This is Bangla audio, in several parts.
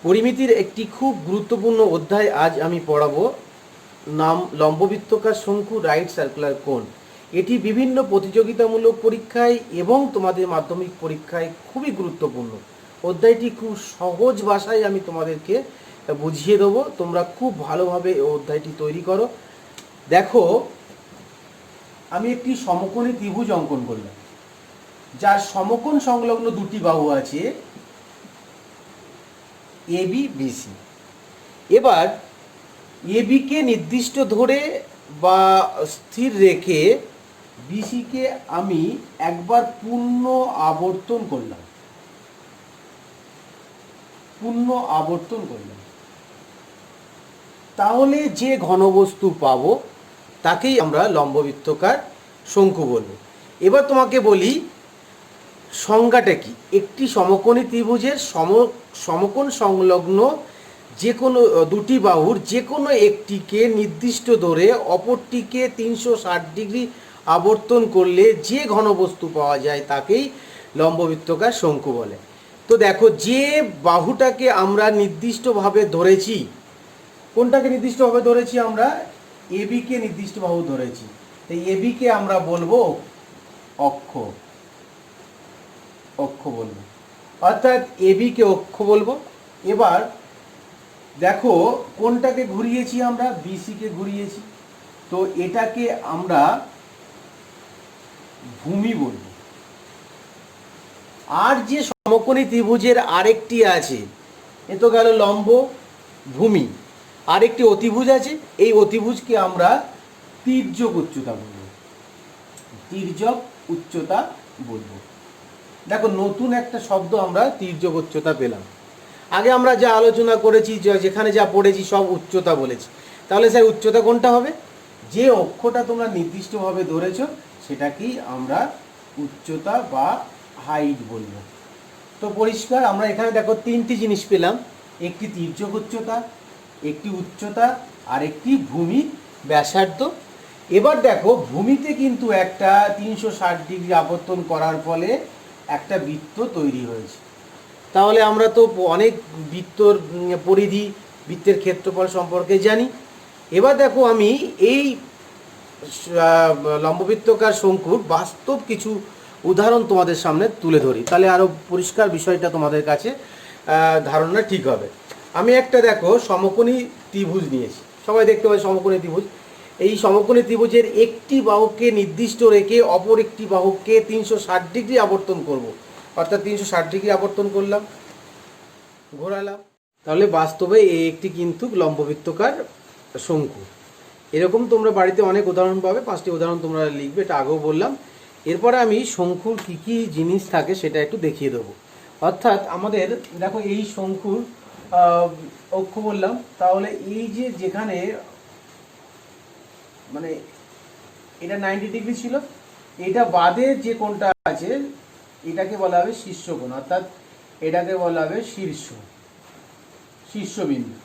পরিমিতির একটি খুব গুরুত্বপূর্ণ অধ্যায় আজ আমি পড়াবো। নাম লম্ববৃত্তাকার শঙ্কু, রাইট সার্কুলার কোন। এটি বিভিন্ন প্রতিযোগিতামূলক পরীক্ষায় এবং তোমাদের মাধ্যমিক পরীক্ষায় খুবই গুরুত্বপূর্ণ। অধ্যায়টি খুব সহজ ভাষায় আমি তোমাদেরকে বুঝিয়ে দেবো, তোমরা খুব ভালোভাবে এই অধ্যায়টি তৈরি করো। দেখো, আমি একটি সমকোণী ত্রিভুজ অঙ্কন করলাম, যার সমকোণ সংলগ্ন দুটি বাহু আছে, এবি বিসি। এবার এবিকে নির্দিষ্ট ধরে বা স্থির রেখে বিসিকে আমি একবার পূর্ণ আবর্তন করলাম, তাহলে যে ঘনবস্তু পাবো তাকেই আমরা লম্ববৃত্তাকার শঙ্কু বলবো। এবার তোমাকে বলি সংজ্ঞাটা কি। একটি সমকোণী ত্রিভুজের সমকোণ সংলগ্ন যে কোনো দুটি বাহুর যে কোনো একটিকে নির্দিষ্ট ধরে অপরটিকে 360 ডিগ্রি আবর্তন করলে যে ঘনবস্তু পাওয়া যায় তাকেই লম্ববৃত্তাকার শঙ্কু বলে। তো দেখো, যে বাহুটাকে আমরা নির্দিষ্টভাবে ধরেছি, কোনটাকে নির্দিষ্টভাবে ধরেছি আমরা? এবিকে নির্দিষ্ট বাহু ধরেছি। তাই এবিকে আমরা বলবো অক্ষ বলবো, অর্থাৎ এবিকে অক্ষ বলবো। এবার দেখো, কোনটাকে ঘুরিয়েছি আমরা? বিসিকে ঘুরিয়েছি, তো এটাকে আমরা ভূমি বলবো। আর যে সমকোণী ত্রিভুজের আরেকটি আছে, এ তো গেল লম্ব, ভূমি। আরেকটি অতিভুজ আছে, এই অতিভুজকে আমরা তির্যক উচ্চতা বলবো, দেখো, নতুন একটা শব্দ আমরা তির্যক উচ্চতা পেলাম। আগে আমরা যা আলোচনা করেছি, যেখানে যা পড়েছি সব উচ্চতা বলেছি। তাহলে স্যার উচ্চতা কোনটা হবে? যে অক্ষটা তোমরা নির্দিষ্টভাবে ধরেছ সেটাকেই আমরা উচ্চতা বা হাইট বলবো। তো পরিষ্কার, আমরা এখানে দেখো তিনটি জিনিস পেলাম, একটি তির্যক উচ্চতা, একটি উচ্চতা, আর একটি ভূমি ব্যাসার্ধ। এবার দেখো, ভূমিতে কিন্তু একটা 360 ডিগ্রি আবর্তন করার ফলে একটা বৃত্ত তৈরি হয়েছে। তাহলে আমরা তো অনেক বৃত্তর পরিধি, বৃত্তের ক্ষেত্রফল সম্পর্কে জানি। এবার দেখো, আমি এই লম্ববৃত্তাকার শঙ্কুর বাস্তব কিছু উদাহরণ তোমাদের সামনে তুলে ধরি, তাহলে আরও পরিষ্কার বিষয়টা তোমাদের কাছে ধারণা ঠিক হবে। আমি একটা দেখো সমকোণী ত্রিভুজ নিয়েছি, সবাই দেখতে পাই সমকোণী ত্রিভুজ। এই সমকোণী ত্রিভুজের একটি বাহুকে নির্দিষ্ট রেখে অপর একটি বাহুকে 360 ডিগ্রি আবর্তন করব, অর্থাৎ 360 ডিগ্রি আবর্তন করলাম, ঘোরালাম। তাহলে বাস্তবে এই একটি কিন্তু লম্ববৃত্তাকার শঙ্কু। এরকম তোমরা বাড়িতে অনেক উদাহরণ পাবে, 5টি উদাহরণ তোমরা লিখবে, এটা আগেও বললাম। এরপরে আমি শঙ্কুর কী কী জিনিস থাকে সেটা একটু দেখিয়ে দেবো। অর্থাৎ আমাদের দেখো, এই শঙ্কুর অক্ষ বললাম, তাহলে এই যে যেখানে মানে এটা 90 ডিগ্রি ছিল, এটা বাদে যে কোণটা আছে এটাকে বলা হবে শীর্ষকোণ, অর্থাৎ এটাকে বলা হবে শীর্ষবিন্দু।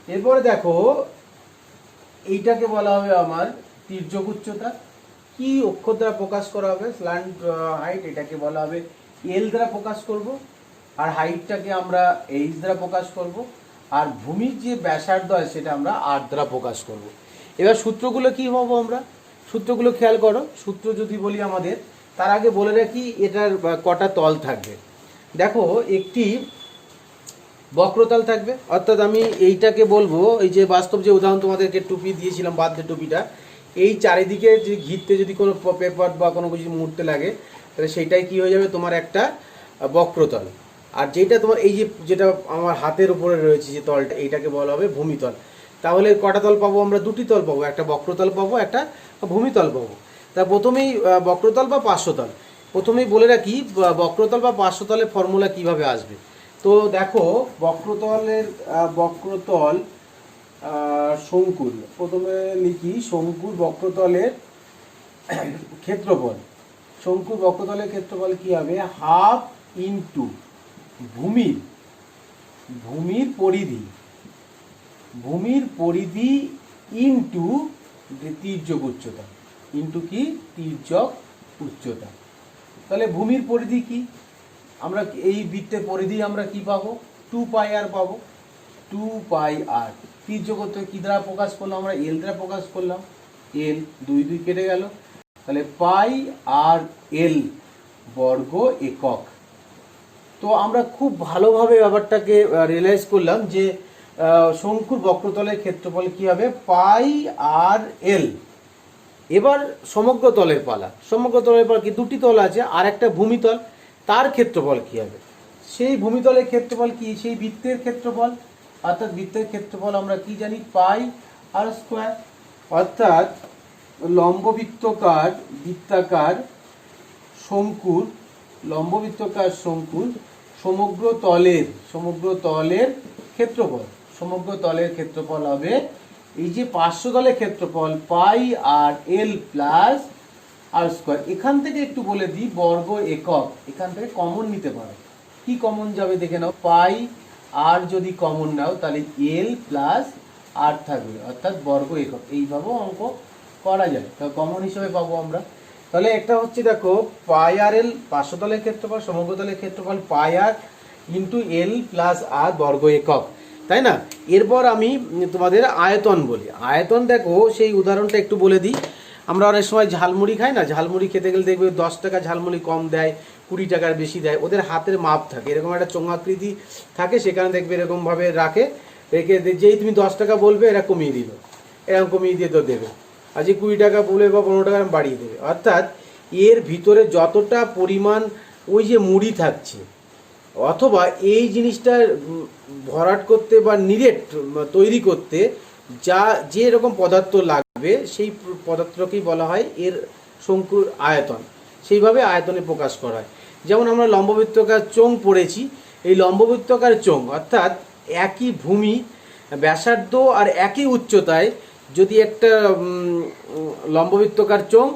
এরপরে দেখো, এইটাকে বলা হবে আমার তির্যক উচ্চতা। কি অক্ষর দ্বারা প্রকাশ করা হবে? স্ল্যান্ট হাইট, এটাকে বলা হবে এল দ্বারা প্রকাশ করব, আর হাইটটাকে আমরা এইচ দ্বারা প্রকাশ করব, আর ভূমির যে ব্যাসার্ধ আছে সেটা আমরা আর দ্বারা প্রকাশ করব। এবার সূত্রগুলো কি পাবো আমরা? সূত্রগুলো খেয়াল করো। সূত্র যদি বলি আমাদের, তার আগে বলে রাখি এটার কটা তল থাকবে। দেখো, একটি বক্রতল থাকবে, অর্থাৎ আমি এইটাকে বলবো, এই যে বাস্তব যে উদাহরণ তোমাদেরকে টুপি দিয়েছিলাম, বাদ্যে টুপিটা, এই চারিদিকে যে ঘিরতে যদি কোনো পেপার বা কোনো কিছু মুড়তে লাগে, তাহলে সেইটাই কি হয়ে যাবে? তোমার একটা বক্রতল। আর যেটা তোমার এই যে যেটা আমার হাতের উপরে রয়েছে যে তলটা, এইটাকে বলা হবে ভূমিতল। তাহলে কটা তল পাবো আমরা? দুটি তল পাবো, একটা বক্রতল পাবো, একটা ভূমিতল পাবো। তা প্রথমেই বক্রতল বা পার্শ্বতল, প্রথমেই বলে রাখি বক্রতল বা পার্শ্বতলের ফর্মুলা কিভাবে আসবে। তো দেখো, বক্রতল শঙ্কুর, প্রথমে লিখি শঙ্কুর বক্রতলের ক্ষেত্রফল। শঙ্কুর বক্রতলের ক্ষেত্রফল কি হবে? হাফ ইন্টু ভূমির পরিধি ইন্টু তির্যক উচ্চতা, তির্যক উচ্চতা। তাহলে ভূমির পরিধি কি? আমরা এই বৃত্তের পরিধি আমরা কি পাবো? 2 পাই আর পাবো। 2πr। তীর্যক কি দ্বারা প্রকাশ করলাম আমরা? এল দ্বারা প্রকাশ করলাম। এল 2 2 কেটে গেল, তাহলে পাই আর এল বর্গ একক। তো আমরা খুব ভালোভাবে ব্যাপারটাকে রিয়েলাইজ করলাম যে শঙ্কুর বক্রতলের ক্ষেত্রফল কি হবে? পাই আর এল। এবার সমগ্র তলের পালা। সমগ্র তলের পালা কি? দুটি তল আছে, আর একটা ভূমিতল, তার ক্ষেত্রফল কি হবে? সেই ভূমিতলের ক্ষেত্রফল কি? সেই বৃত্তের ক্ষেত্রফল, অর্থাৎ বৃত্তের ক্ষেত্রফল আমরা কি জানি? পাই আর স্কোয়ার। অর্থাৎ লম্ববৃত্তকার বৃত্তাকার শঙ্কুর, লম্ববৃত্তকার শঙ্কুর সমগ্র তলের ক্ষেত্রফল, সমগ্র তলের ক্ষেত্রফল হবে এই যে পার্শ্বতলের ক্ষেত্রফল পাই আর এল প্লাস আর স্কোয়ার। এখান থেকে একটু বলে দিই বর্গ একক, এখান থেকে কমন নিতে পারো। কি কমন যাবে দেখে নাও। পাই আর যদি কমন নাও তাহলে এল প্লাস আর থাকবে, অর্থাৎ বর্গ একক। এইভাবেও অঙ্ক করা যায়, তো কমন হিসেবে পাবো আমরা। তাহলে একটা হচ্ছে দেখো পাই আর এল পার্শ্বতলের ক্ষেত্রফল, সমগ্রতলের ক্ষেত্রফল পাই আর ইন্টু এল প্লাস আর বর্গ একক, তাই না? এরপর আমি তোমাদের আয়তন বলি। আয়তন দেখো, সেই উদাহরণটা একটু বলে দিই। আমরা অনেক সময় ঝালমুড়ি খাই না, ঝালমুড়ি খেতে গেলে দেখবে 10 টাকা ঝালমুড়ি কম দেয়, 20 টাকার বেশি দেয়। ওদের হাতের মাপ থাকে, এরকম একটা চোঙাকৃতি থাকে, সেখানে দেখবে এরকমভাবে রেখে যেই তুমি 10 টাকা বলবে এরা কমিয়ে দিল, এরকম কমিয়ে দিয়ে তো দেবে। আর যে 20 টাকা বলে বা 15 টাকা বাড়িয়ে দেবে। অর্থাৎ এর ভিতরে যতটা পরিমাণ ওই যে মুড়ি থাকছে, অথবা এই জিনিসটা ভরাট করতে বা নিরেট তৈরি করতে যে রকম পদার্থ লাগবে, সেই পদার্থকেই বলা হয় এর শঙ্কুর আয়তন। সেইভাবে আয়তনে প্রকাশ করা হয়। যেমন আমরা লম্ববৃত্তাকার চোঙ পড়েছি, এই লম্ববৃত্তাকার চোঙ অর্থাৎ একই ভূমি ব্যাসার্ধ আর একই উচ্চতায় যদি একটা লম্ববৃত্তাকার চোঙ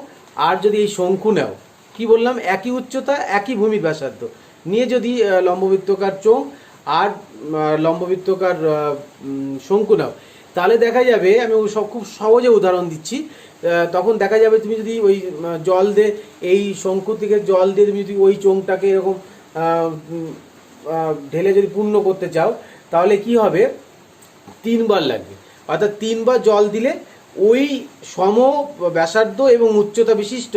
আর যদি এই শঙ্কু নাও, কি বললাম? একই উচ্চতা একই ভূমি ব্যাসার্ধ নিয়ে যদি লম্ববৃত্তাকার চোঙ আর লম্ববৃত্তাকার শঙ্কু নাও, তাহলে দেখা যাবে, আমি খুব সহজে উদাহরণ দিচ্ছি, তখন দেখা যাবে তুমি যদি ওই জল দিয়ে এই শঙ্কু থেকে জল দিয়ে তুমি যদি ওই চোঙটাকে এরকম ঢেলে যদি পূর্ণ করতে চাও, তাহলে কি হবে? 3 বার লাগবে। অর্থাৎ 3 বার জল দিলে ওই সম ব্যাসার্ধ এবং উচ্চতা বিশিষ্ট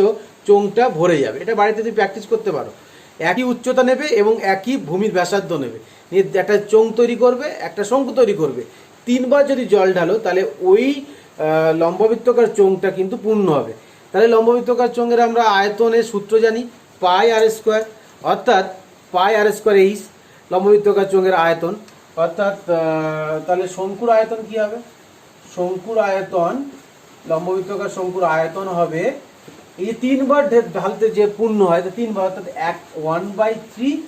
চোঙটা ভরে যাবে। এটা বাড়িতে তুমি প্র্যাকটিস করতে পারো। একই উচ্চতা নেবে এবং একই ভূমির ব্যাসার্ধ নেবে, নিয়ে একটা চোঙ তৈরি করবে, একটা শঙ্কু তৈরি করবে। 3 বার যদি জল ঢালো তাহলে ওই লম্ববৃত্তাকার চোঙটা কিন্তু পূর্ণ হবে। তাহলে লম্ববৃত্তাকার চোঙের আমরা আয়তনের সূত্র জানি, পাই আর স্কোয়ার। অর্থাৎ পাই আর স্কোয়ার এইচ লম্ববৃত্তাকার চোঙের আয়তন। অর্থাৎ তাহলে শঙ্কুর আয়তন কি হবে? শঙ্কুর আয়তন, লম্ববৃত্তাকার শঙ্কুর আয়তন হবে এই 3 বার ঢালতে যে পূর্ণ হয়, 3 বার, অর্থাৎ 1/3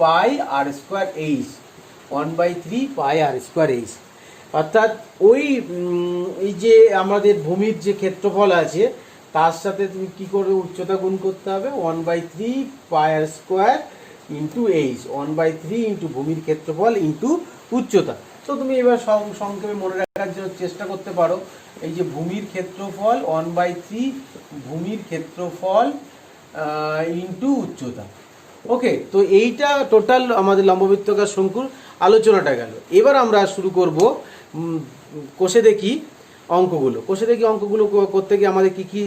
পাই আর স্কোয়ার এইচ, 1/3 পাই আর স্কোয়ার এইচ। অর্থাৎ ওই এই যে আমাদের ভূমির যে ক্ষেত্রফল আছে তার সাথে তুমি কি করবে? উচ্চতা গুণ করতে হবে, 1/3 পাই আর স্কোয়ার ইন্টু এইচ, 1/3 ইন্টু ভূমির ক্ষেত্রফল ইন্টু উচ্চতা। তো তুমি এবার সংক্ষেপে মনে রাখার জন্য চেষ্টা করতে পারো, এই যে ভূমির ক্ষেত্রফল 1/3 ভূমির ক্ষেত্রফল ইন্টু উচ্চতা। ওকে, তো এইটা টোটাল আমাদের লম্ববৃত্তাকার শঙ্কুর আলোচনাটা গেল। এবার আমরা শুরু করব কোষে দেখি অঙ্কগুলো। কোষে দেখি অঙ্কগুলো করতে গিয়ে আমাদের কি কি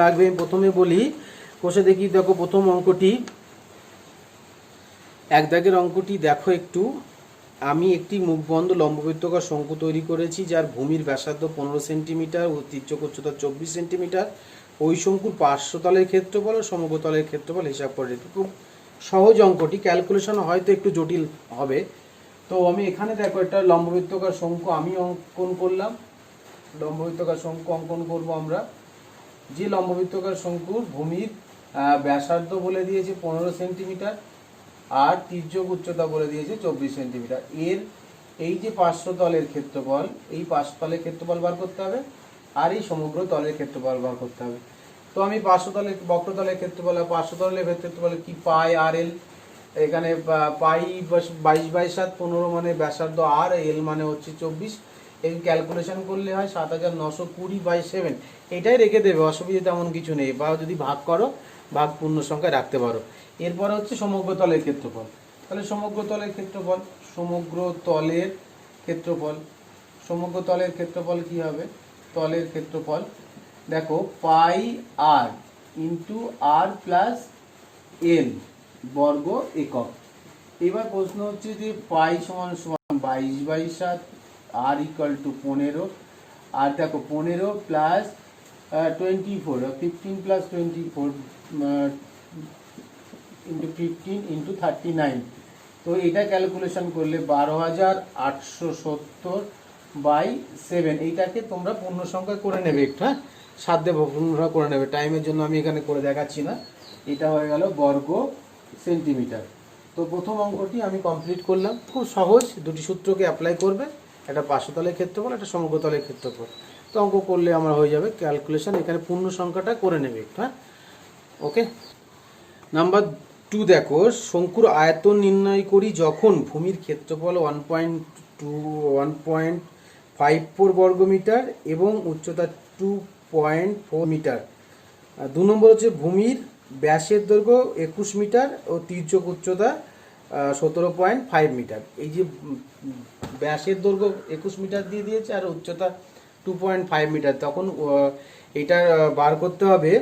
লাগবে প্রথমে বলি। কোষে দেখি দেখো, প্রথম অঙ্কটি, 1 দাগের অঙ্কটি দেখো একটু। আমি একটি মুখবন্ধ লম্ববৃত্তাকার শঙ্কু তৈরি করেছি, যার ভূমির ব্যাসার্ধ 15 সেন্টিমিটার ও তির্যক উচ্চতা 24 সেন্টিমিটার। ওই শঙ্কুর পার্শ্বতলের ক্ষেত্রফল ও সমগ্রতলের ক্ষেত্রফল হিসাব করে। খুব সহজ অঙ্কটি, ক্যালকুলেশন হয়তো একটু জটিল হবে। তো আমি এখানে দেখো একটা লম্ববৃত্তাকার শঙ্কু আমি অঙ্কন করলাম। লম্ববৃত্তাকার শঙ্কু অঙ্কন করব আমরা। যে লম্ববৃত্তাকার শঙ্কুর ভূমির ব্যাসার্ধ বলে দিয়েছে 15 সেন্টিমিটার আর তির্যক উচ্চতা বলে দিয়েছে 24 সেন্টিমিটার। এর এই যে পার্শ্বতলের ক্ষেত্রফল, এই পার্শ্বতলের ক্ষেত্রফল বার করতে হবে, আর এই সমগ্র তলের ক্ষেত্রফল বার করতে হবে। তো আমি পার্শ্বতলের বক্রতলের ক্ষেত্রফল আর পার্শ্বতলের ক্ষেত্রফল কি পাই আর এল। এখানে পাই 22/7 15 মানে ব্যাসার্ধ, আর এল মানে হচ্ছে 24। এই ক্যালকুলেশন করলে হয় 7920/7। এটাই রেখে দেবে, অসুবিধা তেমন কিছু নেই। বা যদি ভাগ করো, ভাগ পূর্ণ সংখ্যায় রাখতে পারো। এরপরে হচ্ছে সমগ্র তলের ক্ষেত্রফল। তাহলে সমগ্র তলের ক্ষেত্রফল, সমগ্র তলের ক্ষেত্রফল, সমগ্র তলের ক্ষেত্রফল কি হবে, তলের ক্ষেত্রফল দেখো পাই আর ইন্টু আর প্লাস এল বর্গ একক। এবার প্রশ্ন হচ্ছে যে পাই সমান সমান 22/7, আর ইকুয়াল টু 15, আর দেখো 15 প্লাস 24, 15 প্লাস 24 ইন্টু 15 ইন্টু 39। তো এটা ক্যালকুলেশন করলে 12,870/7। এইটাকে তোমরা পূর্ণ সংখ্যা করে নেবে, একটু হ্যাঁ সাধ্যে পূর্ণ করে নেবে, টাইমের জন্য আমি এখানে করে দেখাচ্ছি না। এটা হয়ে গেল বর্গ সেন্টিমিটার। তো প্রথম অঙ্কটি আমি কমপ্লিট করলাম, খুব সহজ, দুটি সূত্রকে অ্যাপ্লাই করবে, একটা পার্শ্বতলের ক্ষেত্রফল, একটা সমগ্রতলের ক্ষেত্রফল। তো অঙ্ক করলে আমার হয়ে যাবে ক্যালকুলেশন, এখানে পূর্ণ সংখ্যাটা করে নেবে একটু, হ্যাঁ ওকে। নাম্বার 2 দেখো, শঙ্কুর আয়তন নির্ণয় করি যখন ভূমির ক্ষেত্রফল 1.54 বর্গমিটার এবং উচ্চতা 2.4 মিটার। 2 নম্বর হচ্ছে ভূমির ব্যাসের দৈর্ঘ্য 21 মিটার ও তির্যক উচ্চতা 17.5 মিটার। এই যে ব্যাসের দৈর্ঘ্য 21 মিটার দিয়ে দিয়েছে আর উচ্চতা 2.5 মিটার, তখন এটা বার করতে হবে।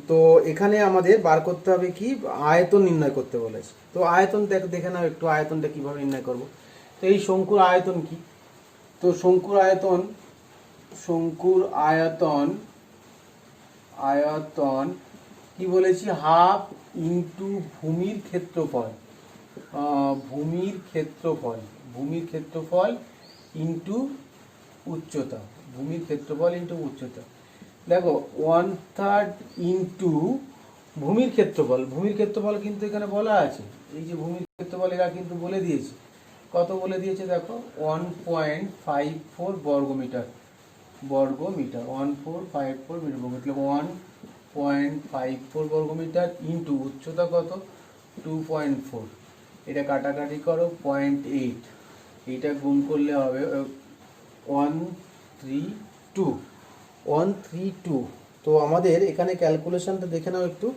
তো এখানে আমাদের বার করতে হবে কি, আয়তন নির্ণয় করতে বলেছে। তো আয়তন দেখে নাও একটু, আয়তনটা কিভাবে নির্ণয় করব। তো এই শঙ্কুর আয়তন কি, তো শঙ্কুর আয়তন কি বলেছি, হাফ ইন্টু ভূমির ক্ষেত্রফল, ভূমির ক্ষেত্রফল ইন্টু উচ্চতা, ভূমির ক্ষেত্রফল ইন্টু উচ্চতা। দেখো 1/3 ইন্টু ভূমির ক্ষেত্রফল কিন্তু এখানে বলা আছে, এই যে ভূমির ক্ষেত্রফল এরা কিন্তু বলে দিয়েছে, কত বলে দিয়েছে দেখো 1.54 বর্গমিটার, 1454 মিটার, 1.54 বর্গমিটার ইন্টু উচ্চতা কত 2.4, এটা কাটাকাটি করো 0.8, এইটা গুণ করলে হবে 132। তো আমাদের এখানে ক্যালকুলেশনটা দেখে নাও একটু,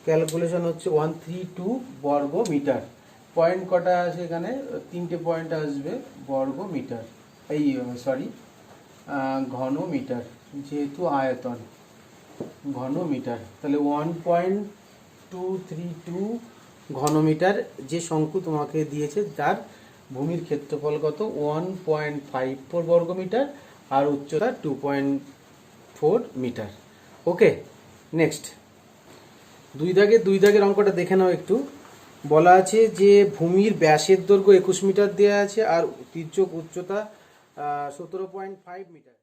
ক্যালকুলেশন হচ্ছে 132 বর্গ মিটার। পয়েন্ট কটা আছে এখানে, 3টে পয়েন্ট আসবে, বর্গ মিটার, এই সরি ঘন মিটার, যেহেতু আয়তন ঘন মিটার, তাহলে 1.232 ঘনমিটার যে শঙ্কু তোমাকে দিয়েছে, তার ভূমির ক্ষেত্রফল কত 1.54 বর্গমিটার আর উচ্চতা 2.4 মিটার। ওকে, নেক্সট দুই দাগের অঙ্কটা দেখে নাও একটু। বলা আছে যে ভূমির ব্যাসের দৈর্ঘ্য 21 মিটার দেওয়া আছে আর তির্যক উচ্চতা 17.5 মিটার।